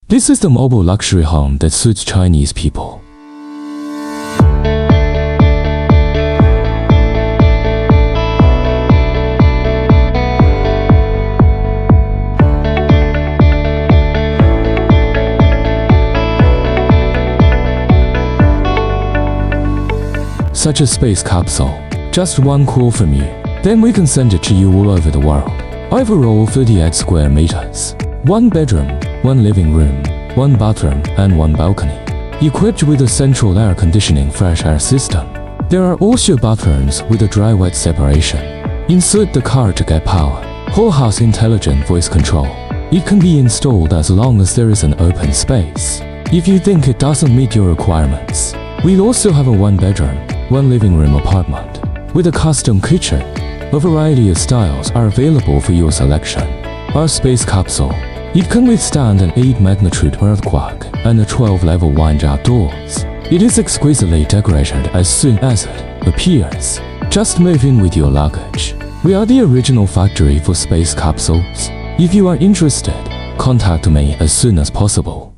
This is the mobile luxury home that suits Chinese people. Such a space capsule. Just one call from you. Then we can send it to you all over the world. Overall 38 square meters. 1 bedroom, 1 living room, 1 bathroom and 1 balcony. Equipped with a central air conditioning fresh air system. There are also bathrooms with a dry-wet separation. Insert the car to get power. Whole house intelligent voice control. It can be installed as long as there is an open space. If you think it doesn't meet your requirements, we'll also have a 1 bedroom, 1 living room apartment with a custom kitchen. A variety of styles are available for your selection. Our space capsule. It can withstand an 8 magnitude earthquake and a 12-level wind outdoors. It is exquisitely decorated as soon as it appears. Just move in with your luggage. We are the original factory for space capsules. If you are interested, contact me as soon as possible.